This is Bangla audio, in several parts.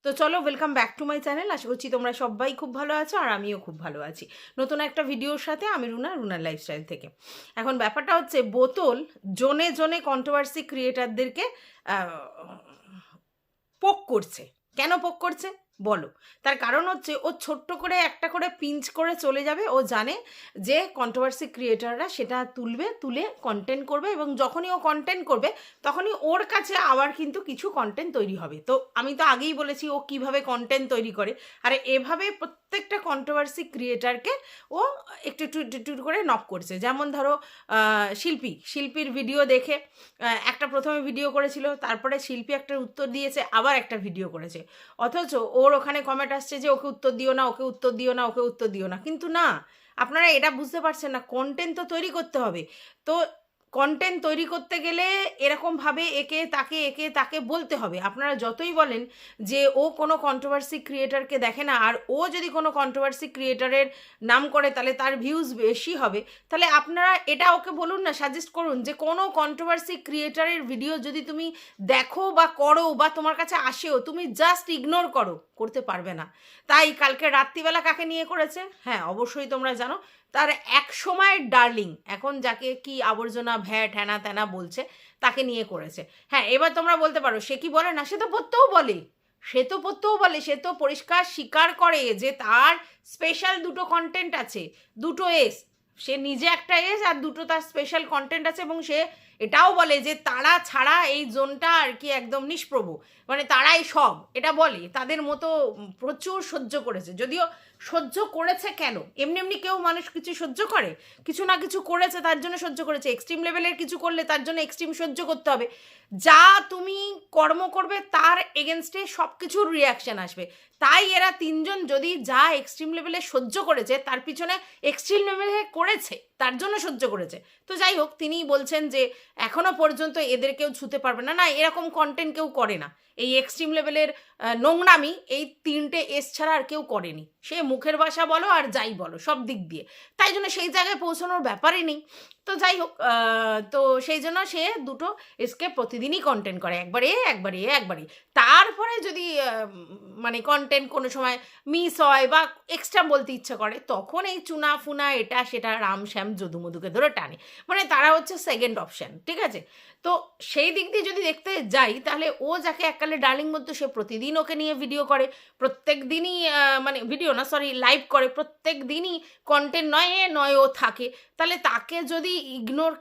তো চলো, welcome back to my channel. আশা করছি তোমরা সবাই খুব ভালো আছো আর আমিও খুব ভালো আছি। নতুন একটা ভিডিওর সাথে আমি রুনার লাইফস্টাইল থেকে। এখন ব্যাপারটা হচ্ছে, বোতল জনে জনে কন্ট্রোভার্সি ক্রিয়েটারদেরকে পোক করছে। কেন পোক করছে বলো? তার কারণ হচ্ছে, ও ছোট্ট করে একটা করে পিঞ্চ করে চলে যাবে। ও জানে যে কন্ট্রোভার্সি ক্রিয়েটাররা সেটা তুলে কন্টেন্ট করবে, এবং যখনই ও কন্টেন্ট করবে তখনই ওর কাছে আবার কিন্তু কিছু কন্টেন্ট তৈরি হবে। তো আমি তো আগেই বলেছি ও কিভাবে কন্টেন্ট তৈরি করে, আর এভাবে প্রত্যেকটা কন্ট্রোভার্সি ক্রিয়েটারকে ও একটু একটু একটু করে নক করছে। যেমন ধরো শিল্পীর ভিডিও দেখে একটা প্রথমে ভিডিও করেছিল, তারপরে শিল্পী একটা উত্তর দিয়েছে, আবার একটা ভিডিও করেছে, অথচ ওর ওখানে কমেন্ট আসছে যে ওকে উত্তর দিও না, ওকে উত্তর দিও না, ওকে উত্তর দিও না। কিন্তু না, আপনারা এটা বুঝতে পারছেন না, কন্টেন্ট তো তৈরি করতে হবে। তো কন্টেন্ট তৈরি করতে গেলে এরকমভাবে একে তাকে বলতে হবে। আপনারা যতই বলেন যে ও কোনো কন্ট্রোভার্সি ক্রিয়েটারকে দেখে না, আর ও যদি কোনো কন্ট্রোভার্সি ক্রিয়েটারের নাম করে তাহলে তার ভিউজ বেশি হবে, তাহলে আপনারা এটা ওকে বলুন না, সাজেস্ট করুন যে কোনো কন্ট্রোভার্সি ক্রিয়েটারের ভিডিও যদি তুমি দেখো বা করো বা তোমার কাছে আসেও, তুমি জাস্ট ইগনোর করতে পারবে না। তাই কালকে রাত্রিবেলা কাকে নিয়ে করেছে? হ্যাঁ, অবশ্যই তোমরা জানো, তার এক সময়ের ডার্লিং, এখন যাকে কি আবর্জনা ভ্যাট হ্যানা ত্যানা বলছে, তাকে নিয়ে করেছে। হ্যাঁ, এবার তোমরা বলতে পারো সে কি বলে না, সে তো পড়তেও বলে, সে তো পরিষ্কার স্বীকার করে যে তার স্পেশাল দুটো কন্টেন্ট আছে, দুটো এস, সে নিজে একটা এস আর দুটো তার স্পেশাল কন্টেন্ট আছে, এবং সে এটাও বলে যে তারা ছাড়া এই জোনটা আর কি একদম নিষ্প্রভ, মানে তারাই সব, এটা বলে। তাদের মতো প্রচুর সহ্য করেছে, যদিও সহ্য করেছে কেন, এমনি এমনি কেউ মানুষ কিছু সহ্য করে? কিছু না কিছু করেছে তার জন্য সহ্য করেছে। এক্সট্রিম লেভেলের কিছু করলে তার জন্য এক্সট্রিম সহ্য করতে হবে। যা তুমি কর্ম করবে তার এগেনস্টে সব কিছুর রিয়াকশান আসবে। তাই এরা তিনজন যদি যা এক্সট্রিম লেভেলে সহ্য করেছে, তার পিছনে এক্সট্রিম লেভেলে করেছে, তার জন্য সহ্য করেছে। তো যাই হোক, তিনিই বলছেন যে এখনও পর্যন্ত এদের কেউ ছুতে পারবে না, না এরকম কন্টেন্ট কেউ করে না, এই এক্সট্রিম লেভেলের নোংরামি এই তিনটে এস ছাড়া আর কেউ করেনি, সে মুখের ভাষা বলো আর যাই বলো সব দিক দিয়ে। তাই জন্য সেই জায়গায় পৌঁছানোর ব্যাপারই নেই। তো যাই হোক, তো সেই জন্য সে দুটো এসকে প্রতিদিনই কন্টেন্ট করে, একবারে। তারপরে যদি মানে কন্টেন্ট কোনো সময় মিস হয় বা এক্সট্রা বলতে ইচ্ছা করে, তখন এই চুনা ফুনা এটা সেটা রাম শ্যাম যদুমধুকে ধরে টানে, মানে তারা হচ্ছে সেকেন্ড অপশান, ঠিক আছে? তো সেই দিক দিয়ে যদি দেখতে যাই, তাহলে ও যাকে এককালে ডার্লিং বলতো, সে প্রতিদিন ওকে নিয়ে ভিডিও করে, প্রত্যেক দিনই মানে ভিডিও না, সরি, লাইভ করে, প্রত্যেক দিনই কন্টেন্ট নয় ও থাকে। তাহলে তাকে যদি ইগনোর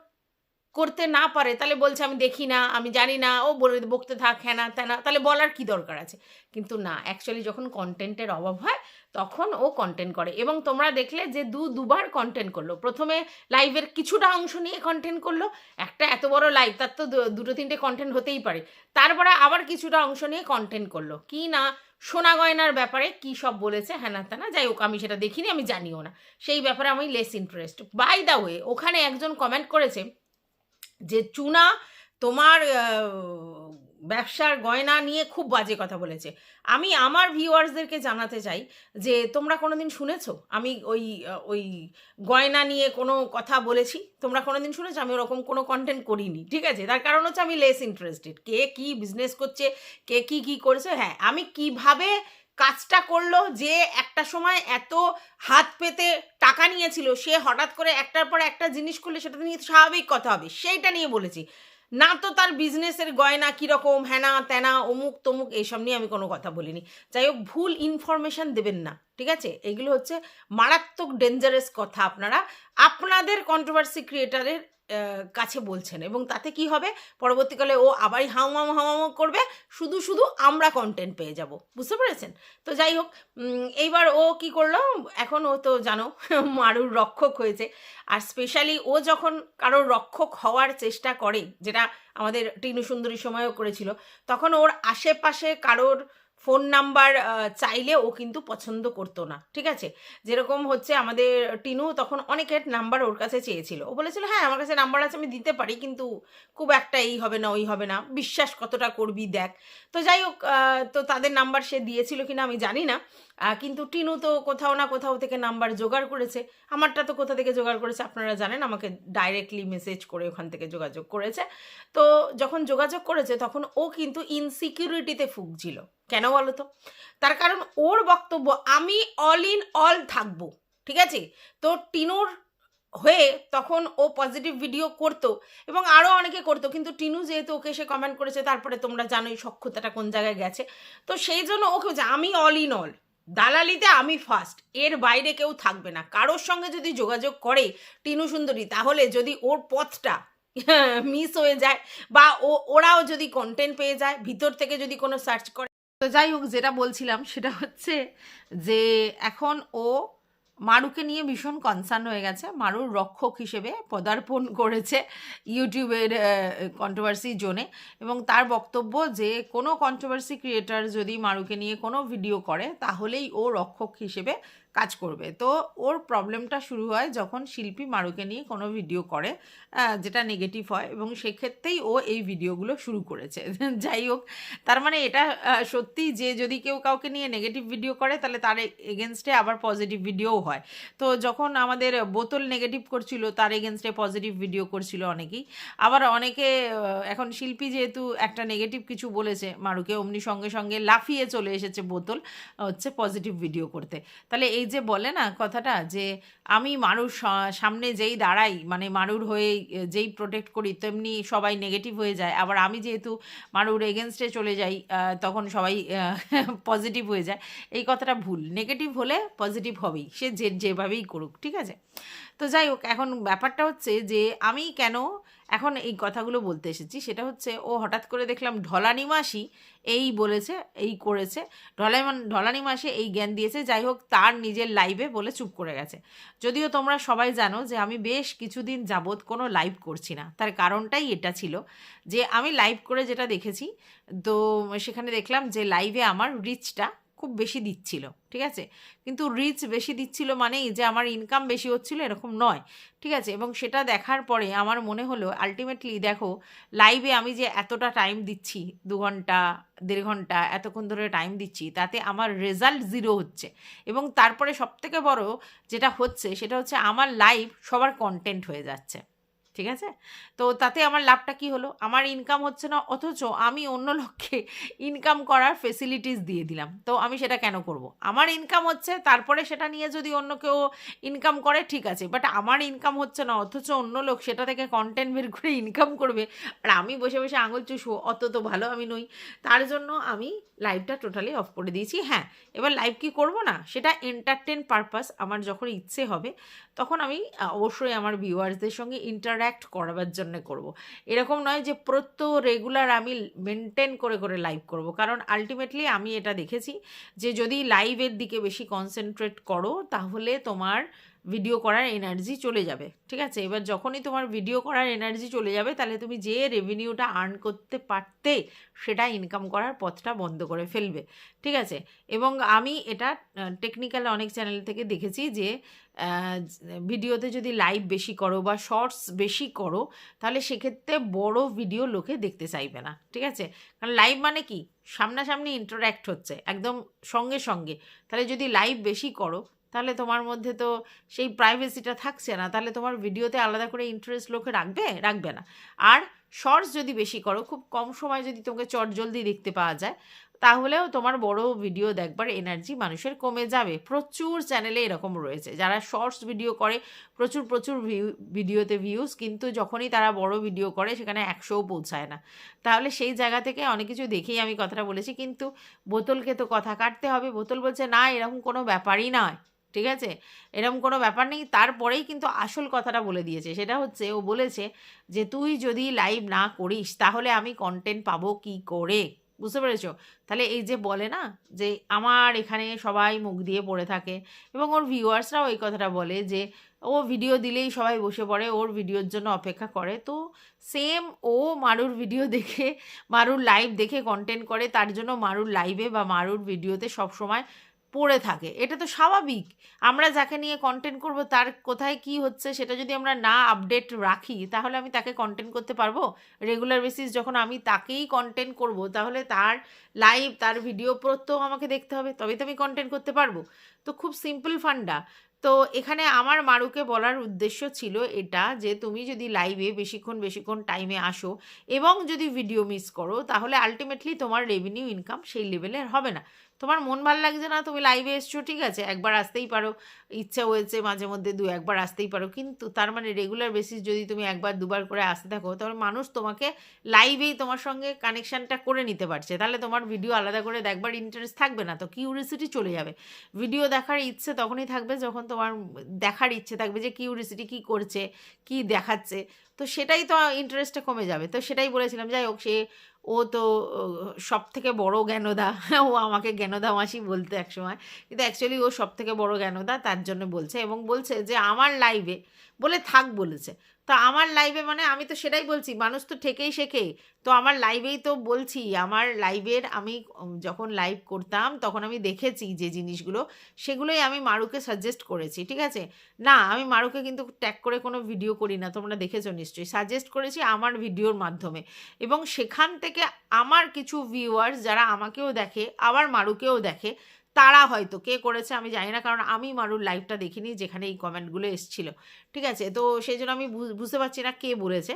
করতে না পারে, তাহলে বলছে আমি দেখি না, আমি জানি না, ও বলে বকতে থাক হ্যানা ত্যানা, তাহলে বলার কি দরকার আছে? কিন্তু না, অ্যাকচুয়ালি যখন কন্টেন্টের অভাব হয় তখন ও কন্টেন্ট করে। এবং তোমরা দেখলে যে দুবার কন্টেন্ট করলো। প্রথমে লাইভের কিছুটা অংশ নিয়ে কন্টেন্ট করলো, একটা এত বড় লাইভ, তার তো দুটো তিনটে কন্টেন্ট হতেই পারে। তারপরে আবার কিছুটা অংশ নিয়ে কন্টেন্ট করলো, কি না সোনা গয়নার ব্যাপারে কি সব বলেছে হ্যানা ত্যানা, যাই হোক আমি সেটা দেখিনি, আমি জানিও না, সেই ব্যাপারে আমি less interest. By the way, ওখানে একজন কমেন্ট করেছে যে চুনা তোমার ব্যবসার গয়না নিয়ে খুব বাজে কথা বলেছে। আমি আমার ভিউয়ার্সদেরকে জানাতে চাই যে তোমরা কোনোদিন শুনেছো আমি ওই গয়না নিয়ে কোনো কথা বলেছি? তোমরা কোনোদিন শুনেছো? আমি ওরকম কোনো কন্টেন্ট করিনি, ঠিক আছে? তার কারণ হচ্ছে আমি লেস ইন্টারেস্টেড, কে কী বিজনেস করছে, কে কী করেছে। হ্যাঁ, আমি কিভাবে কাজটা করলো, যে একটা সময় এত হাত পেতে টাকা নিয়েছিল, সে হঠাৎ করে একটার পর একটা জিনিস করলে সেটা নিয়ে স্বাভাবিক কথা হবে, সেইটা নিয়ে বলেছি, না তো তার বিজনেসের গয়না কীরকম হ্যানা ত্যানা অমুক তমুক এইসব নিয়ে আমি কোনো কথা বলিনি। যাই হোক, ভুল ইনফরমেশান দেবেন না, ঠিক আছে? এগুলো হচ্ছে মারাত্মক ডেঞ্জারাস কথা আপনারা আপনাদের কন্ট্রোভার্সি ক্রিয়েটারের কাছে বলছেন, এবং তাতে কি হবে, পরবর্তীকালে ও আবারই হাউমাউ করবে, শুধু আমরা কন্টেন্ট পেয়ে যাব, বুঝতে পেরেছেন? তো যাই হোক, এইবার ও কি করলো, এখন ও তো জানো মারুর রক্ষক হয়েছে। আর স্পেশালি ও যখন কারোর রক্ষক হওয়ার চেষ্টা করে, যেটা আমাদের টিনু সুন্দরীর সময়ও করেছিল, তখন ওর আশেপাশে কারোর ফোন নাম্বার চাইলে ও কিন্তু পছন্দ করতো না, ঠিক আছে? যেরকম হচ্ছে আমাদের টিনু তখন অনেকের নাম্বার ওর কাছে চেয়েছিল, ও বলেছিল হ্যাঁ আমার কাছে নাম্বার আছে, আমি দিতে পারি, কিন্তু খুব একটা এই হবে না ওই হবে না, বিশ্বাস কতটা করবি দেখ। তো যাই হোক, তো তাদের নাম্বার সে দিয়েছিল কিনা আমি জানি না, কিন্তু টিনু তো কোথাও না কোথাও থেকে নাম্বার জোগাড় করেছে। আমারটা তো কোথা থেকে জোগাড় করেছে আপনারা জানেন, আমাকে ডাইরেক্টলি মেসেজ করে ওখান থেকে যোগাযোগ করেছে। তো যখন যোগাযোগ করেছে তখন ও কিন্তু ইনসিকিউরিটিতে ভুগছিল, কেন বলো তো? তার কারণ ওর বক্তব্য, আমি অল ইন অল থাকবো, ঠিক আছে? তো টিনুর হয়ে তখন ও পজিটিভ ভিডিও করতো এবং আরও অনেকে করতো, কিন্তু টিনু যেহেতু ওকে এসে কমেন্ট করেছে, তারপরে তোমরা জানোই সক্ষতাটা কোন জায়গায় গেছে। তো সেই জন্য ওকে বলছে আমি অল ইন অল, দালালিতে আমি ফার্স্ট, এর বাইরে কেউ থাকবে না। কারোর সঙ্গে যদি যোগাযোগ করে টিনু সুন্দরী, তাহলে যদি ওর পথটা মিস হয়ে যায় বা ওরাও যদি কন্টেন্ট পেয়ে যায়, ভিতর থেকে যদি কোনো সার্চ করে। তো যাই হোক, যেটা বলছিলাম সেটা হচ্ছে যে এখন ও মারুকে নিয়ে ভীষণ কনসার্ন হয়ে গেছে, মারুর রক্ষক হিসেবে পদার্পণ করেছে ইউটিউবের কন্ট্রোভার্সি জোনে। এবং তার বক্তব্য যে কোনো কন্ট্রোভার্সি ক্রিয়েটার যদি মারুকে নিয়ে কোনো ভিডিও করে, তাহলেই ও রক্ষক হিসেবে কাজ করবে। তো ওর প্রবলেমটা শুরু হয় যখন শিল্পী মারুকে নিয়ে কোনো ভিডিও করে যেটা নেগেটিভ হয়, এবং সেক্ষেত্রেই ও এই ভিডিওগুলো শুরু করেছে। যাই হোক, তার মানে এটা সত্যি যে যদি কেউ কাউকে নিয়ে নেগেটিভ ভিডিও করে, তাহলে তার এগেনস্টে আবার পজিটিভ ভিডিওও হয়। তো যখন আমাদের বোতল নেগেটিভ করছিল, তার এগেনস্টে পজিটিভ ভিডিও করছিল অনেকেই। আবার অনেকে এখন শিল্পী যেহেতু একটা নেগেটিভ কিছু বলেছে মারুকে, অমনি সঙ্গে সঙ্গে লাফিয়ে চলে এসেছে বোতল হচ্ছে পজিটিভ ভিডিও করতে। তাহলে এই যে বলে না কথাটা, যে আমি মারুর সামনে যেই দাঁড়াই, মানে মারুর হয়ে যেই প্রোটেক্ট করি, তেমনি সবাই নেগেটিভ হয়ে যায়। আবার আমি যেহেতু মারুর এগেনস্টে চলে যাই, তখন সবাই পজিটিভ হয়ে যায়। এই কথাটা ভুল। নেগেটিভ হলে পজিটিভ হবেই, সে যেভাবেই করুক, ঠিক আছে? তো যাই হোক, এখন ব্যাপারটা হচ্ছে যে আমি কেন এখন এই কথাগুলো বলতে এসেছি, সেটা হচ্ছে ও হঠাৎ করে দেখলাম ঢলানি মাসি এই বলেছে, এই করেছে, ঢলানি মাসে এই জ্ঞান দিয়েছে। যাই হোক, তার নিজের লাইভে বলে চুপ করে গেছে। যদিও তোমরা সবাই জানো যে আমি বেশ কিছুদিন যাবৎ কোনো লাইভ করছি না, তার কারণটাই এটা ছিল যে আমি লাইভ করে যেটা দেখেছি, তো সেখানে দেখলাম যে লাইভে আমার রিচটা খুব বেশি দিচ্ছিল, ঠিক আছে? কিন্তু রিচ বেশি দিচ্ছিল মানেই যে আমার ইনকাম বেশি হচ্ছিল এরকম নয়, ঠিক আছে? এবং সেটা দেখার পরে আমার মনে হলো আলটিমেটলি দেখো, লাইভে আমি যে এতটা টাইম দিচ্ছি, 2 ঘন্টা 1.5 ঘন্টা এতক্ষণ ধরে টাইম দিচ্ছি, তাতে আমার রেজাল্ট 0 হচ্ছে। এবং তারপরে সবথেকে বড় যেটা হচ্ছে সেটা হচ্ছে আমার লাইভ সবার কন্টেন্ট হয়ে যাচ্ছে, ঠিক আছে? তো তাতে আমার লাভটা কি হলো? আমার ইনকাম হচ্ছে না, অথচ আমি অন্য লোককে ইনকাম করার ফেসিলিটিস দিয়ে দিলাম। তো আমি সেটা কেন করব? আমার ইনকাম হচ্ছে, তারপরে সেটা নিয়ে যদি অন্য কেউ ইনকাম করে, ঠিক আছে, বাট আমার ইনকাম হচ্ছে না, অথচ অন্য লোক সেটা থেকে কন্টেন্ট বের করে ইনকাম করবে, আর আমি বসে বসে আঙুল চুষবো, অত তো ভালো আমি নই। তার জন্য আমি লাইভটা টোটালি অফ করে দিয়েছি। হ্যাঁ, এবার লাইভ কি করব না, সেটা এন্টারটেন পারপাস, আমার যখন ইচ্ছে হবে তখন আমি অবশ্যই আমার ভিউয়ার্সদের সঙ্গে ইন্টারঅ্যাক্ট করাবার জন্য করব। এরকম নয় যে রেগুলার আমি মেনটেন করে করে লাইভ করব, কারণ আলটিমেটলি আমি এটা দেখেছি যে যদি লাইভের দিকে বেশি কনসেন্ট্রেট করো, তাহলে তোমার ভিডিও করার এনার্জি চলে যাবে, ঠিক আছে? এবার যখনই তোমার ভিডিও করার এনার্জি চলে যাবে, তাহলে তুমি যে রেভিনিউটা আর্ন করতে পারতে, সেটা ইনকাম করার পথটা বন্ধ করে ফেলবে, ঠিক আছে? এবং আমি এটা টেকনিক্যাল অনেক চ্যানেল থেকে দেখেছি যে ভিডিওতে যদি লাইভ বেশি করো বা শর্টস বেশি করো, তাহলে সেক্ষেত্রে বড় ভিডিও লোকে দেখতে চাইবে না, ঠিক আছে? কারণ লাইভ মানে কি, সামনাসামনি ইন্টারঅ্যাক্ট হচ্ছে একদম সঙ্গে সঙ্গে। তাহলে যদি লাইভ বেশি করো, তাহলে তোমার মধ্যে তো সেই প্রাইভেসিটা থাকছে না, তাহলে তোমার ভিডিওতে আলাদা করে ইন্টারেস্ট লোকে রাখবে না। আর শর্টস যদি বেশি করো, খুব কম সময় যদি তোমাকে চটজলদি দেখতে পাওয়া যায়, তাহলেও তোমার বড় ভিডিও দেখবার এনার্জি মানুষের কমে যাবে। প্রচুর চ্যানেলে এরকম রয়েছে যারা শর্টস ভিডিও করে, প্রচুর প্রচুর ভিডিওতে ভিউজ, কিন্তু যখনই তারা বড় ভিডিও করে সেখানে 100ও পৌঁছায় না। তাহলে সেই জায়গা থেকে অনেক কিছু দেখেই আমি কথাটা বলেছি। কিন্তু বোতলকে তো কথা কাটতে হবে। বোতল বলছে না, এরকম কোনো ব্যাপারই নয়, ঠিক আছে? এরকম কোনো ব্যাপার নেই। তারপরেই কিন্তু আসল কথাটা বলে দিয়েছে, সেটা হচ্ছে ও বলেছে যে তুই যদি লাইভ না করিস, তাহলে আমি কন্টেন্ট পাবো কি করে? বুঝতে পেরেছো? তাহলে এই যে বলে না যে আমার এখানে সবাই মুখ দিয়ে পড়ে থাকে, এবং ওর ভিউয়ার্সরাও এই কথাটা বলে যে ও ভিডিও দিলেই সবাই বসে পড়ে, ওর ভিডিওর জন্য অপেক্ষা করে। তো সেম ও মারুর ভিডিও দেখে, মারুর লাইভ দেখে কন্টেন্ট করে, তার জন্য মারুর লাইভে বা মারুর ভিডিওতে সবসময় পড়ে থাকে। এটা তো স্বাভাবিক। আমরা যাকে নিয়ে কন্টেন্ট করব, তার কোথায় কি হচ্ছে সেটা যদি আমরা না আপডেট রাখি, তাহলে আমি তাকে কন্টেন্ট করতে পারবো? রেগুলার বেসিস যখন আমি তাকেই কন্টেন্ট করব, তাহলে তার লাইভ, তার ভিডিও প্রত্যেক আমাকে দেখতে হবে, তবেই তো আমি কন্টেন্ট করতে পারবো। তো খুব সিম্পল ফান্ডা। তো এখানে আমার মারুকে বলার উদ্দেশ্য ছিল এটা, যে তুমি যদি লাইভে বেশিক্ষণ টাইমে আসো এবং যদি ভিডিও মিস করো, তাহলে আলটিমেটলি তোমার রেভিনিউ ইনকাম সেই লেভেলের হবে না। তোমার মন ভালো লাগছে না, তুমি লাইভে এসছো, ঠিক আছে, একবার আসতেই পারো, ইচ্ছা হয়েছে মাঝে মধ্যে একবার আসতেই পারো, কিন্তু তার মানে রেগুলার বেসিস যদি তুমি একবার দুবার করে আসতে থাকো, তাহলে মানুষ তোমাকে লাইভেই তোমার সঙ্গে কানেকশানটা করে নিতে পারছে, তাহলে তোমার ভিডিও আলাদা করে দেখবার ইন্টারেস্ট থাকবে না, তো কিউরিসিটি চলে যাবে। ভিডিও দেখার ইচ্ছে তখনই থাকবে যখন তোমার দেখার ইচ্ছে থাকবে যে কিউরিসিটি কী করছে, কি দেখাচ্ছে, তো সেটাই তো ইন্টারেস্টটা কমে যাবে। তো সেটাই বলেছিলাম, যাই হোক, ও তো সব থেকে বড় জ্ঞানদা, ও আমাকে জ্ঞানদা মাসি বলতে একসময়, কিন্তু অ্যাকচুয়ালি ও সব থেকে বড় জ্ঞানদা, তার জন্য বলছে, এবং বলছে যে আমার লাইভে বলে থাক বলেছে। তো আমার লাইভে মানে আমি তো সেটাই বলছি, মানুষ তো ঠেকেই শেখে, তো আমার লাইভেই তো বলছি, আমার লাইভের আমি যখন লাইভ করতাম তখন আমি দেখেছি যে জিনিসগুলো, সেগুলোই আমি মারুকে সাজেস্ট করেছি, ঠিক আছে। না, আমি মারুকে কিন্তু ট্যাগ করে কোনো ভিডিও করি না, তোমরা দেখেছো নিশ্চয়ই, সাজেস্ট করেছি আমার ভিডিওর মাধ্যমে, এবং সেখান থেকে আমার কিছু ভিউয়ার্স যারা আমাকেও দেখে আবার মারুকেও দেখে, তারা হয়তো কে করেছে আমি জানি না, কারণ আমি মারুর লাইভটা দেখিনি যেখানে এই কমেন্টগুলো এসেছিলো, ঠিক আছে। তো সেই জন্য আমি বুঝতে পারছি না কে বলেছে।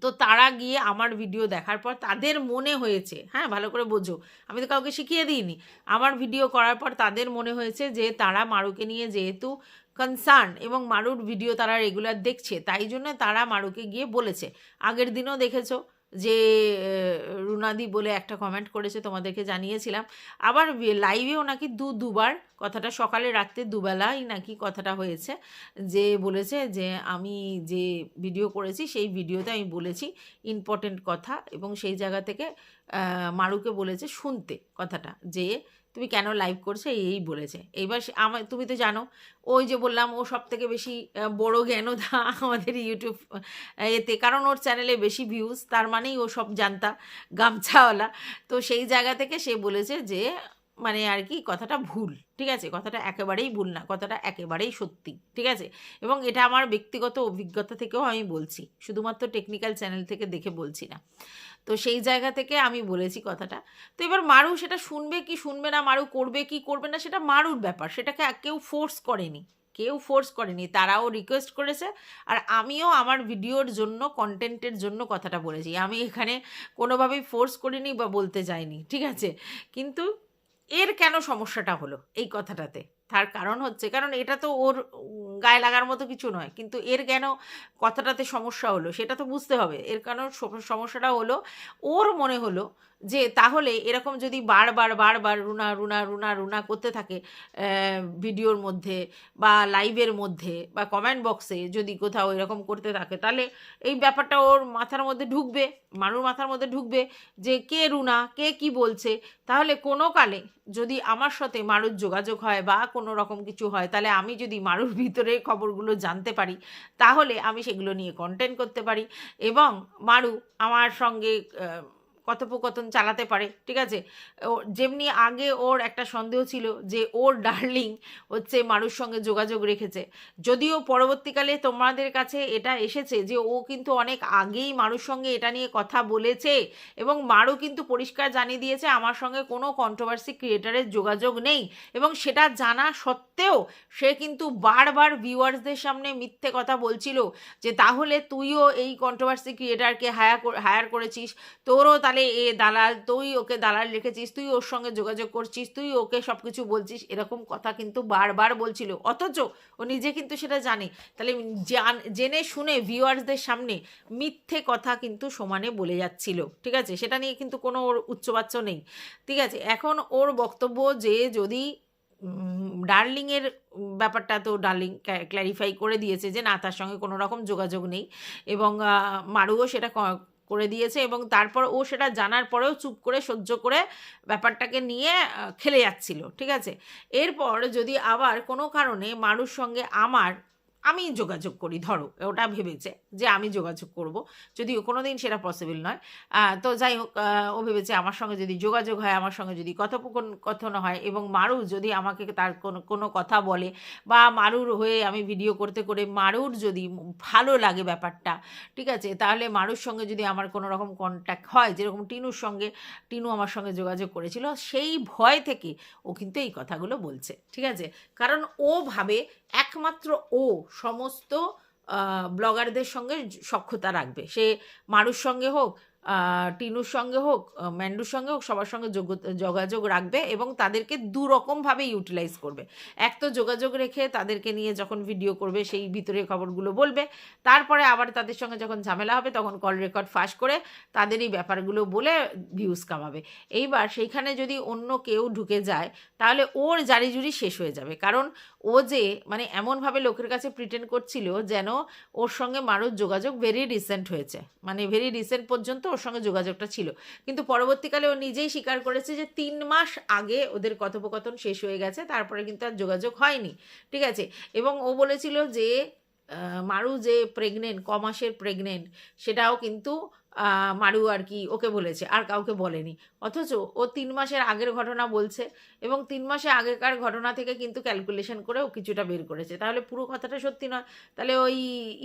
তো তারা গিয়ে আমার ভিডিও দেখার পর তাদের মনে হয়েছে, হ্যাঁ ভালো করে বোঝো, আমি তো কাউকে শিখিয়ে দিইনি, আমার ভিডিও করার পর তাদের মনে হয়েছে যে তারা মারুকে নিয়ে যেহেতু কনসার্ন এবং মারুর ভিডিও তারা রেগুলার দেখছে, তাই জন্য তারা মারুকে গিয়ে বলেছে। আগের দিনও দেখেছো যে রুনাদি বলে একটা কমেন্ট করেছে, তোমাদেরকে জানিয়েছিলাম। আবার লাইভেও নাকি দুবার কথাটা, সকালে রাত্রে দুবেলাই নাকি কথাটা হয়েছে, যে বলেছে যে আমি যে ভিডিও করেছি সেই ভিডিওতে আমি বলেছি ইম্পর্টেন্ট কথা, এবং সেই জায়গা থেকে মারুকে বলেছে শুনতে কথাটা, যে তুমি কেন লাইভ করছো এই বলেছে। এইবার আমার, তুমি তো জানো, ওই যে বললাম ও সব থেকে বেশি বড় জ্ঞানদা আমাদের ইউটিউব এতে, কারণ ওর চ্যানেলে বেশি ভিউজ, তার মানেই ও সব জানতা, গামছাওয়ালা। তো সেই জায়গা থেকে সে বলেছে যে মানে আর কি কথাটা ভুল, ঠিক আছে, কথাটা একেবারেই ভুল না, কথাটা একেবারেই সত্যি, ঠিক আছে। এবং এটা আমার ব্যক্তিগত অভিজ্ঞতা থেকেও আমি বলছি, শুধুমাত্র টেকনিক্যাল চ্যানেল থেকে দেখে বলছি না। তো সেই জায়গা থেকে আমি বলেছি কথাটা। তো এবার মারু সেটা শুনবে কি শুনবে না, মারু করবে কি করবে না, সেটা মারুর ব্যাপার, সেটাকে কেউ ফোর্স করেনি, তারাও রিকোয়েস্ট করেছে, আর আমিও আমার ভিডিওর জন্য, কন্টেন্টের জন্য কথাটা বলেছি, আমি এখানে কোনোভাবেই ফোর্স করিনি বা বলতে যাইনি, ঠিক আছে। কিন্তু এর কেন সমস্যাটা হলো এই কথাটাতে, তার কারণ হচ্ছে, কারণ এটা তো ওর গায়ে লাগার মতো কিছু নয়, কিন্তু এর কেন কথাটাতে সমস্যা হলো সেটা তো বুঝতে হবে। এর কারণ সমস্যাটা হলো, ওর মনে হলো যে তাহলে এরকম যদি বারবার রুনা রুনা রুনা রুনা করতে থাকে ভিডিওর মধ্যে বা লাইভের মধ্যে বা কমেন্ট বক্সে, যদি কোথাও এরকম করতে থাকে, তাহলে এই ব্যাপারটা ওর মাথার মধ্যে ঢুকবে, মারুর মাথার মধ্যে ঢুকবে, যে কে রুনা, কে কি বলছে। তাহলে কোনো কালে যদি আমার সাথে মারুর যোগাযোগ হয় বা কোনো রকম কিছু হয়, তাহলে আমি যদি মারুর ভিতরে খবরগুলো জানতে পারি, তাহলে আমি সেগুলো নিয়ে কন্টেন্ট করতে পারি, এবং মারু আমার সঙ্গে কথোপকথন চালাতে পারে, ঠিক আছে। ও যেমনি আগে ওর একটা সন্দেহ ছিল যে ওর ডার্লিং হচ্ছে মারুর সঙ্গে যোগাযোগ রেখেছে, যদিও পরবর্তীকালে তোমাদের কাছে এটা এসেছে যে ও কিন্তু অনেক আগেই মারুর সঙ্গে এটা নিয়ে কথা বলেছে, এবং মারু কিন্তু পরিষ্কার জানিয়ে দিয়েছে আমার সঙ্গে কোনো কন্ট্রোভার্সি ক্রিয়েটারের যোগাযোগ নেই, এবং সেটা জানা সত্ত্বেও সে কিন্তু বারবার ভিউয়ার্সদের সামনে মিথ্যে কথা বলছিল, যে তাহলে তুইও এই কন্ট্রোভার্সি ক্রিয়েটারকে হায়ার করেছিস, তোরও তাহলে এ দালাল, তুই ওকে দালাল রেখেছিস, তুই ওর সঙ্গে যোগাযোগ করছিস, তুই ওকে সব কিছু বলছিস, এরকম কথা কিন্তু বারবার বলছিল, অথচ ও নিজে কিন্তু সেটা জানে। তাহলে জেনে শুনে ভিউয়ার্সদের সামনে মিথ্যে কথা কিন্তু সমানে বলে যাচ্ছিল, ঠিক আছে, সেটা নিয়ে কিন্তু কোনো ওর উচ্চবাচ্য নেই, ঠিক আছে। এখন ওর বক্তব্য যে যদি ডার্লিংয়ের ব্যাপারটা, তো ডার্লিং ক্ল্যারিফাই করে দিয়েছে যে না, তার সঙ্গে কোনো রকম যোগাযোগ নেই, এবং মারুও সেটা করে দিয়েছে, এবং তারপর ও সেটা জানার পরেও চুপ করে সহ্য করে ব্যাপারটাকে নিয়ে খেলে যাচ্ছিল, ঠিক আছে। এরপর যদি আবার কোনো কারণে মারুর সঙ্গে আমার আমি যোগাযোগ করি, ধরো ওটা ভেবেছে যে আমি যোগাযোগ করব, যদিও কোনো দিন সেটা পসিবল নয়। তো যাই হোক, ও ভেবেছে আমার সঙ্গে যদি যোগাযোগ হয়, আমার সঙ্গে যদি কথোপকথন হয়, এবং মারু যদি আমাকে তার কোনো কোনো কথা বলে, বা মারুর হয়ে আমি ভিডিও করতে করে মারুর যদি ভালো লাগে ব্যাপারটা, ঠিক আছে, তাহলে মারুর সঙ্গে যদি আমার কোনো রকম কন্ট্যাক্ট হয়, যেরকম টিনুর সঙ্গে, টিনু আমার সঙ্গে যোগাযোগ করেছিল, সেই ভয় থেকে ও কিন্তু এই কথাগুলো বলছে, ঠিক আছে। কারণ ও ভাবে একমাত্র ও সমস্ত ব্লগারদের সঙ্গে সখ্যতা রাখবে, সে মারুর সঙ্গে হোক, টিনুর সঙ্গে হোক, ম্যান্ডুর সঙ্গে হোক, সবার সঙ্গে যোগাযোগ রাখবে, এবং তাদেরকে দুরকমভাবে ইউটিলাইজ করবে। এক তো যোগাযোগ রেখে তাদেরকে নিয়ে যখন ভিডিও করবে সেই ভিতরের খবরগুলো বলবে, তারপরে আবার তাদের সঙ্গে যখন ঝামেলা হবে তখন কল রেকর্ড ফাঁস করে তাদের এই ব্যাপারগুলো বলে ভিউজ কামাবে। এইবার সেইখানে যদি অন্য কেউ ঢুকে যায় তাহলে ওর জারিজুরি শেষ হয়ে যাবে। কারণ ও যে মানে এমনভাবে লোকের কাছে প্রিটেন্ড করছিল যেন ওর সঙ্গে মারুর যোগাযোগ ভেরি রিসেন্ট হয়েছে, মানে ভেরি রিসেন্ট পর্যন্ত ওর সঙ্গে যোগাযোগটা ছিল, কিন্তু পরবর্তীকালে ও নিজেই স্বীকার করেছে যে 3 মাস আগে ওদের কথোপকথন শেষ হয়ে গেছে, তারপরে কিন্তু আর যোগাযোগ হয়নি, ঠিক আছে। এবং ও বলেছিল যে মারু যে প্রেগনেন্ট, মাসের প্রেগনেন্ট, সেটাও কিন্তু মারু আর কি ওকে বলেছে, আর কাউকে বলেনি। অথচ ও 3 মাসের আগের ঘটনা বলছে, এবং 3 মাসে আগেকার ঘটনা থেকে কিন্তু ক্যালকুলেশন করে ও কিছুটা বের করেছে, তাহলে পুরো কথাটা সত্যি নয়, তাহলে ওই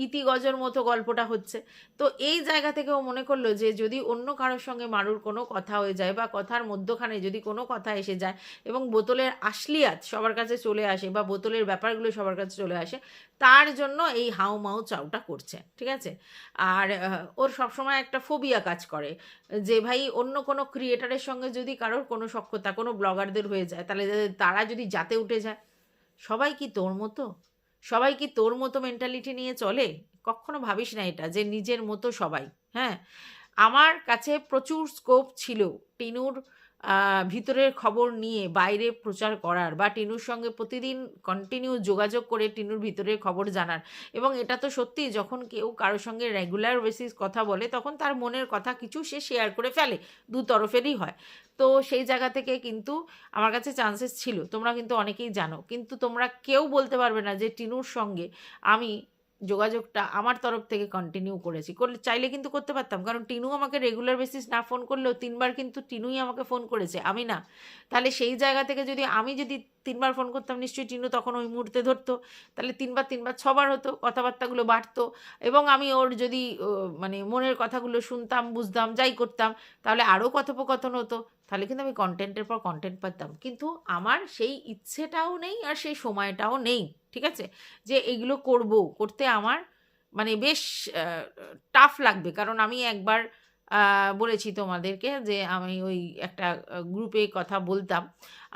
ইতি গজর মতো গল্পটা হচ্ছে। তো এই জায়গা থেকে ও মনে করলো যে যদি অন্য কারোর সঙ্গে মারুর কোনো কথা হয়ে যায়, বা কথার মধ্যখানে যদি কোনো কথা এসে যায় এবং বোতলের আসলিয়াত সবার কাছে চলে আসে, বা বোতলের ব্যাপারগুলো সবার কাছে চলে আসে, তার জন্য এই হাউ মাউ চাউটা করছে, ঠিক আছে। আর ওর সবসময় একটা ফোবিয়া কাজ করে যে ভাই অন্য কোনো ক্রিয়েটারের সঙ্গে যদি কারোর কোনো সখ্যতা কোনো ব্লগারদের হয়ে যায়, তাহলে তারা যদি যাতে উঠে যায়, সবাই কি তোর মতো, সবাই কি তোর মতো মেন্টালিটি নিয়ে চলে? কখনো ভাবিস না এটা যে নিজের মতো সবাই। হ্যাঁ, আমার কাছে প্রচুর স্কোপ ছিল টিনুর ভিতরের খবর নিয়ে বাইরে প্রচার করার, বা টিনুর সঙ্গে প্রতিদিন কন্টিনিউ যোগাযোগ করে টিনুর ভিতরের খবর জানার। এবং এটা তো সত্যি, যখন কেউ কারোর সঙ্গে রেগুলার বেসিস কথা বলে তখন তার মনের কথা কিছু সে শেয়ার করে ফেলে, দু তরফেরই হয়। তো সেই জায়গা থেকে কিন্তু আমার কাছে চান্সেস ছিল, তোমরা কিন্তু অনেকেই জানো, কিন্তু তোমরা কেউ বলতে পারবে না যে টিনুর সঙ্গে আমি যোগাযোগটা আমার তরফ থেকে কন্টিনিউ করেছি। করলে চাইলে কিন্তু করতে পারতাম, কারণ টিনু আমাকে রেগুলার বেসিস না ফোন করলেও 3 বার কিন্তু টিনুই আমাকে ফোন করেছে, আমি না। তাহলে সেই জায়গা থেকে যদি আমি যদি 3 বার ফোন করতাম, নিশ্চয়ই টিনু তখন ওই মুহূর্তে ধরতো, তাহলে 3 বার 3 বার 6 বার হতো, কথাবার্তাগুলো বাড়তো, এবং আমি ওর যদি মানে মনের কথাগুলো শুনতাম, বুঝতাম, যাই করতাম, তাহলে আরও কথোপকথন হতো, তাহলে কিন্তু আমি কন্টেন্টের পর কন্টেন্ট পেতাম। কিন্তু আমার সেই ইচ্ছেটাও নেই আর সেই সময়টাও নেই, ঠিক আছে, যে এগুলো করতে আমার মানে বেশ টাফ লাগবে। কারণ আমি একবার বলেছি তোমাদেরকে যে আমি ওই একটা গ্রুপে কথা বলতাম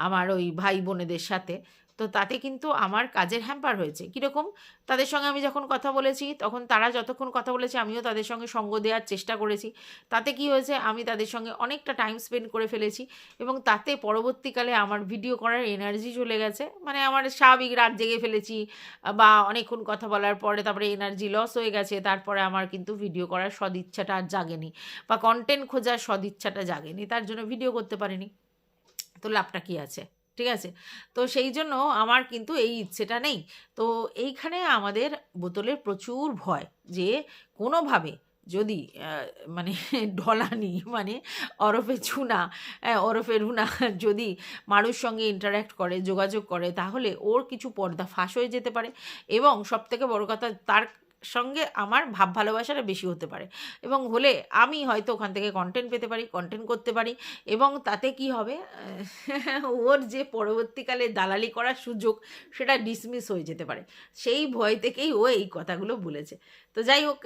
আমার ওই ভাই বোনেদের সাথে, তো তাতে কিন্তু আমার কাজের হ্যাম্পার হয়েছে। কীরকম? তাদের সঙ্গে আমি যখন কথা বলেছি তখন তারা যতক্ষণ কথা বলেছে আমিও তাদের সঙ্গে সঙ্গ দেওয়ার চেষ্টা করেছি। তাতে কি হয়েছে, আমি তাদের সঙ্গে অনেকটা টাইম স্পেন্ড করে ফেলেছি, এবং তাতে পরবর্তীকালে আমার ভিডিও করার এনার্জি চলে গেছে, মানে আমার স্বাভাবিক রাত জেগে ফেলেছি, বা অনেকক্ষণ কথা বলার পরে তারপরে এনার্জি লস হয়ে গেছে, তারপরে আমার কিন্তু ভিডিও করার সদিচ্ছাটা আর জাগেনি, বা কন্টেন্ট খোঁজার সদিচ্ছাটা জাগেনি, তার জন্য ভিডিও করতে পারিনি। তো লাভটা কী আছে, ঠিক আছে। তো সেই জন্য আমার কিন্তু এই ইচ্ছেটা নেই। তো এইখানে আমাদের বোতলের প্রচুর ভয় যে কোনোভাবে যদি মানে ঢলানি মানে ওরফে চুনা, ওরফে রুনা যদি মারুর সঙ্গে ইন্টার্যাক্ট করে, যোগাযোগ করে, তাহলে ওর কিছু পর্দা ফাঁস হয়ে যেতে পারে, এবং সবথেকে বড় কথা তার সঙ্গে আমার ভাব ভালোবাসাটা বেশি হতে পারে, এবং হলে আমি হয়তো ওখান থেকে কন্টেন্ট পেতে পারি, কন্টেন্ট করতে পারি, এবং তাতে কি হবে, ওর যে পরবর্তীকালে দালালি করার সুযোগ সেটা ডিসমিস হয়ে যেতে পারে। সেই ভয় থেকেই ও এই কথাগুলো বলেছে। তো যাই হোক,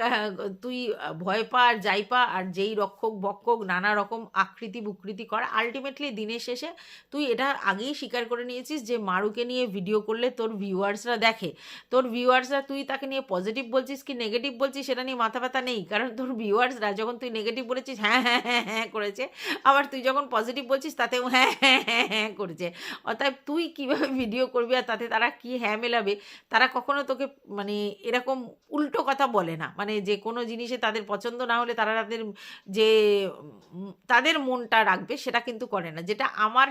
তুই ভয় পা আর যাই পা, আর যেই রক্ষক বক্ষক নানা রকম আকৃতি বুকৃতি কর, আলটিমেটলি দিনের শেষে তুই এটা আগেই স্বীকার করে নিয়েছিস যে মারুকে নিয়ে ভিডিও করলে তোর ভিউয়ার্সরা দেখে, তোর ভিউয়ার্সরা, তুই তাকে নিয়ে পজিটিভ বলছিস কি নেগেটিভ বলছিস সেটা নিয়ে মাথা ব্যথা নেই, কারণ তোর ভিউয়ার্সরা যখন তুই নেগেটিভ বলেছিস হ্যাঁ হ্যাঁ হ্যাঁ হ্যাঁ করেছে, আবার তুই যখন পজিটিভ বলছিস তাতেও হ্যাঁ হ্যাঁ হ্যাঁ হ্যাঁ করেছে। অতএব তুই কীভাবে ভিডিও করবি আর তাতে তারা কী হ্যাঁ মেলাবে, তারা কখনো তোকে মানে এরকম উল্টো কথা বলে না, মানে যে কোনো জিনিসে তাদের পছন্দ না হলে তারা তাদের যে তাদের মনটা রাখবে সেটা কিন্তু করে না, যেটা আমার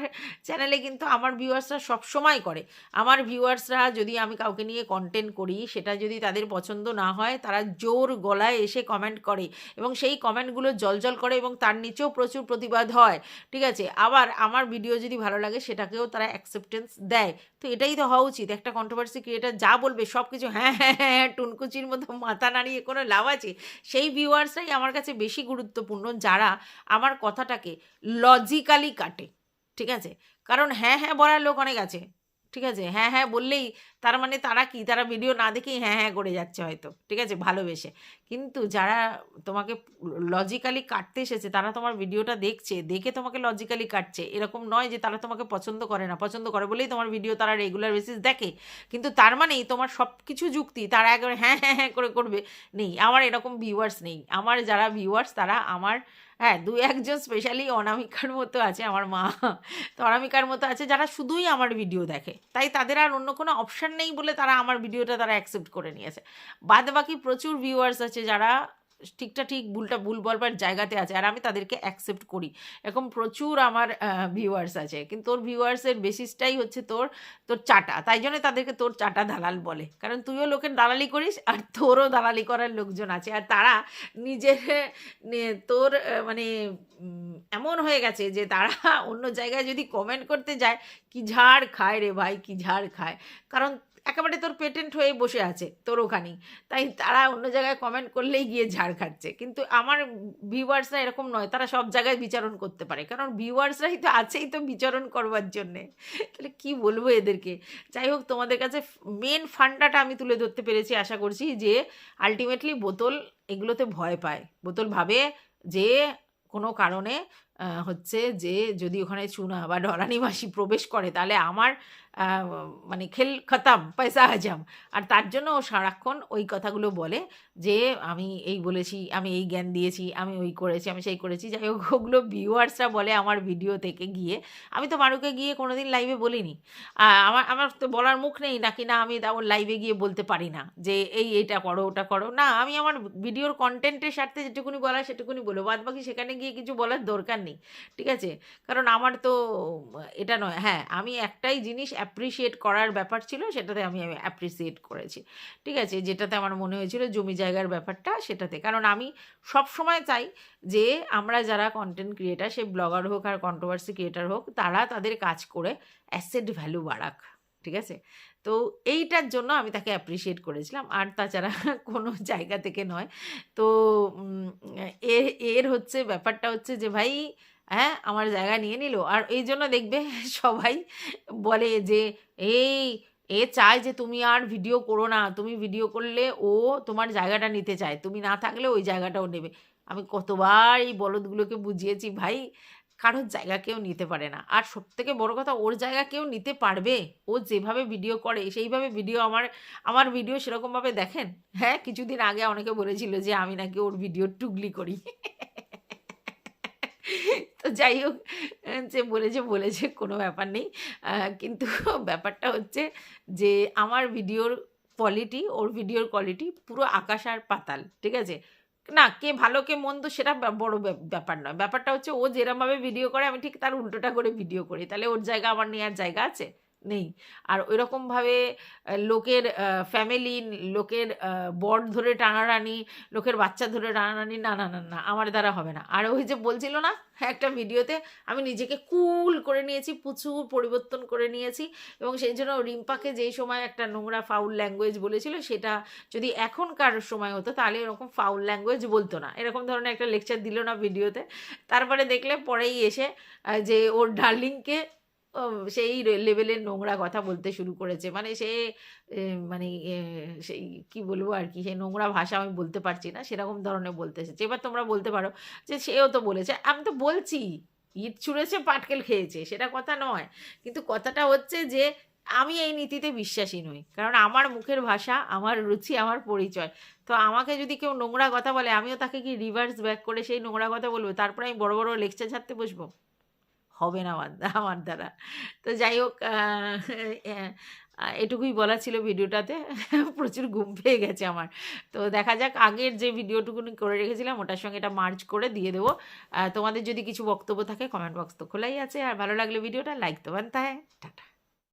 চ্যানেলে কিন্তু আমার ভিউয়ার্সরা সবসময় করে। আমার ভিউয়ার্সরা যদি আমি কাউকে নিয়ে কন্টেন্ট করি সেটা যদি তাদের পছন্দ না হয় তারা জোর গলায় এসে কমেন্ট করে এবং সেই কমেন্টগুলো জলজল করে এবং তার নিচেও প্রচুর প্রতিবাদ হয়, ঠিক আছে। আবার আমার ভিডিও যদি ভালো লাগে সেটাকেও তারা অ্যাকসেপ্টেন্স দেয়। তো এটাই তো হওয়া উচিত, একটা কন্ট্রোভার্সি ক্রিয়েটার যা বলবে সব কিছু হ্যাঁ হ্যাঁ হ্যাঁ হ্যাঁ টুনকুচির মতো মাথা নাড়িয়ে কোনো লাভ আছে? সেই ভিউয়ার্সরাই আমার কাছে বেশি গুরুত্বপূর্ণ যারা আমার কথাটাকে লজিক্যালি কাটে, ঠিক আছে। কারণ হ্যাঁ হ্যাঁ বলার লোক অনেক আছে, ঠিক আছে। হ্যাঁ হ্যাঁ বললেই তার মানে তারা কি, তারা ভিডিও না দেখেই হ্যাঁ হ্যাঁ করে যাচ্ছে হয়তো, ঠিক আছে, ভালোবেসে। কিন্তু যারা তোমাকে লজিক্যালি কাটতে এসেছে তারা তোমার ভিডিওটা দেখছে, দেখে তোমাকে লজিক্যালি কাটছে, এরকম নয় যে তারা তোমাকে পছন্দ করে না, পছন্দ করে বলেই তোমার ভিডিও তারা রেগুলার বেসিস দেখে। কিন্তু তার মানেই তোমার সব কিছু যুক্তি তারা একবারে হ্যাঁ হ্যাঁ হ্যাঁ করে করবে নেই। আমার এরকম ভিউয়ার্স নেই। আমার যারা ভিউয়ার্স তারা আমার, হ্যাঁ দু একজন স্পেশালি অনামিকার মতো আছে, আমার মা তো অনামিকার মতো আছে যারা শুধুই আমার ভিডিও দেখে, তাই তাদের আর অন্য কোনো অপশান নেই বলে তারা আমার ভিডিওটা তারা অ্যাকসেপ্ট করে নিয়েছে। বাদ বাকি প্রচুর ভিউয়ার্স আছে যারা ঠিকটা ঠিক ভুলটা ভুল বলবার জায়গাতে আছে আর আমি তাদেরকে অ্যাকসেপ্ট করি। এরকম প্রচুর আমার ভিউয়ার্স আছে, কিন্তু তোর ভিউয়ার্সের বেসিসটাই হচ্ছে তোর তোর চাটা, তাই জন্য তাদেরকে তোর চাটা দালাল বলে। কারণ তুইও লোকের দালালি করিস আর তোরও দালালি করার লোকজন আছে, আর তারা নিজের তোর মানে এমন হয়ে গেছে যে তারা অন্য জায়গায় যদি কমেন্ট করতে যায় কি ঝাড় খায় রে ভাই, কি ঝাড় খায়। কারণ একেবারে তোর পেটেন্ট হয়ে বসে আছে তোর ওখানেই, তাই তারা অন্য জায়গায় কমেন্ট করলেই গিয়ে ঝাড় খাচ্ছে। কিন্তু আমার ভিউয়ার্সরা এরকম নয়, তারা সব জায়গায় বিচারণ করতে পারে, কারণ ভিউয়ার্সরাই তো আছেই তো বিচারণ করবার জন্যে। তাহলে কি বলবো এদেরকে। যাই হোক, তোমাদের কাছে মেন ফান্ডাটা আমি তুলে ধরতে পেরেছি, আশা করছি যে আলটিমেটলি বোতল এগুলোতে ভয় পায়। বোতল ভাবে যে কোনো কারণে হচ্ছে যে যদি ওখানে চুনা বা ডরানি মাসি প্রবেশ করে তাহলে আমার মানে খেল খতম, পয়সা হাজাম। আর তার জন্য ও সারাক্ষণ ওই কথাগুলো বলে যে আমি এই বলেছি, আমি এই জ্ঞান দিয়েছি, আমি ওই করেছি, আমি সেই করেছি। যাই হোক, ওগুলো ভিউয়ার্সরা বলে আমার ভিডিও থেকে গিয়ে। আমি তো মারুকে গিয়ে কোনোদিন লাইভে বলিনি। আমার আমার তো বলার মুখ নেই নাকি, না আমি ওর লাইভে গিয়ে বলতে পারি না যে এটা করো ওটা করো, না আমি আমার ভিডিওর কন্টেন্টের স্বার্থে যেটুকুনি বলার সেটুকুনি বলো, বাদ বাকি সেখানে গিয়ে কিছু বলার দরকার নেই, ঠিক আছে। কারণ আমার তো এটা নয়। হ্যাঁ, আমি একটাই জিনিস অ্যাপ্রিসিয়েট করার ব্যাপার ছিল, সেটাতে আমি অ্যাপ্রিসিয়েট করেছি, ঠিক আছে। যেটাতে আমার মনে হয়েছিল জমি জায়গার ব্যাপারটা, সেটাতে। কারণ আমি সব সময় চাই যে আমরা যারা কন্টেন্ট ক্রিয়েটার, সে ব্লগার হোক আর কন্ট্রোভার্সি ক্রিয়েটার হোক, তারা তাদের কাজ করে অ্যাসেট ভ্যালু বাড়াক, ঠিক আছে। তো এইটার জন্য আমি তাকে অ্যাপ্রিসিয়েট করেছিলাম, আর তাছাড়া কোনো জায়গা থেকে নয়। তো এর হচ্ছে ব্যাপারটা হচ্ছে যে ভাই হ্যাঁ আমার জায়গা নিয়ে নিল, আর এই জন্য দেখবে সবাই বলে যে এই এ চায় যে তুমি আর ভিডিও করো না, তুমি ভিডিও করলে ও তোমার জায়গাটা নিতে চায়, তুমি না থাকলে ওই জায়গাটাও নেবে। আমি কতবার এই বলদগুলোকে বুঝিয়েছি ভাই কারোর জায়গা কেউ নিতে পারে না। আর সবথেকে বড় কথা, ওর জায়গা কেউ নিতে পারবে? ও যেভাবে ভিডিও করে সেইভাবে ভিডিও আমার ভিডিও সেরকমভাবে দেখেন। হ্যাঁ, কিছুদিন আগে অনেকে বলেছিল যে আমি নাকি ওর ভিডিও টুগলি করি। তো যাই হোক, যে বলেছে কোনো ব্যাপার নেই। কিন্তু ব্যাপারটা হচ্ছে যে আমার ভিডিওর কোয়ালিটি, ওর ভিডিওর কোয়ালিটি পুরো আকাশ আর পাতাল, ঠিক আছে। না, কে ভালো কে মন্দ সেটা বড় ব্যাপার নয়। ব্যাপারটা হচ্ছে ও যেরমভাবে ভিডিও করে আমি ঠিক তার উল্টোটা করে ভিডিও করি, তাহলে ওর জায়গা আমার নেওয়ার জায়গা আছে? নেই। আর ওইরকমভাবে লোকের ফ্যামিলি, লোকের বর ধরে টানাটানি, লোকের বাচ্চা ধরে টানাটানি, না না না না, আমার দ্বারা হবে না। আর ওই যে বলছিল না একটা ভিডিওতে, আমি নিজেকে কুল করে নিয়েছি, প্রচুর পরিবর্তন করে নিয়েছি, এবং সেই জন্য রিম্পাকে যেই সময় একটা নোংরা ফাউল ল্যাঙ্গুয়েজ বলেছিল, সেটা যদি এখনকার সময় হতো তাহলে এরকম ফাউল ল্যাঙ্গুয়েজ বলতো না, এরকম ধরনের একটা লেকচার দিল না ভিডিওতে। তারপরে দেখলে পরেই এসে যে ওর ডার্লিংকে সেই লেভেলের নোংরা কথা বলতে শুরু করেছে। মানে সে মানে সেই কি বলবো আর কি, সেই নোংরা ভাষা আমি বলতে পারছি না, সেরকম ধরনের বলতে এসেছে। এবার তোমরা বলতে পারো যে সেও তো বলেছে, আমি তো বলছি ইট ছুঁড়েছে পাটকেল খেয়েছে, সেটা কথা নয়। কিন্তু কথাটা হচ্ছে যে আমি এই নীতিতে বিশ্বাসী নই, কারণ আমার মুখের ভাষা, আমার রুচি, আমার পরিচয়। তো আমাকে যদি কেউ নোংরা কথা বলে, আমিও তাকে কি রিভার্স ব্যাক করে সেই নোংরা কথা বলবো, তারপরে আমি বড় বড় লেকচার ছাড়তে বসবো? হবে না আমার দ্বারা। তো যাই হোক, এটুকুই বলা ছিল ভিডিওটাতে। প্রচুর ঘুম পেয়ে গেছে আমার। তো দেখা যাক, আগের যে ভিডিওটুকুনি করে রেখেছিলাম ওটার সঙ্গে এটা মার্জ করে দিয়ে দেবো। তোমাদের যদি কিছু বক্তব্য থাকে কমেন্ট বক্স তো খোলাই আছে। আর ভালো লাগলে ভিডিওটা লাইক তো বানতা হ্যায়। টাটা।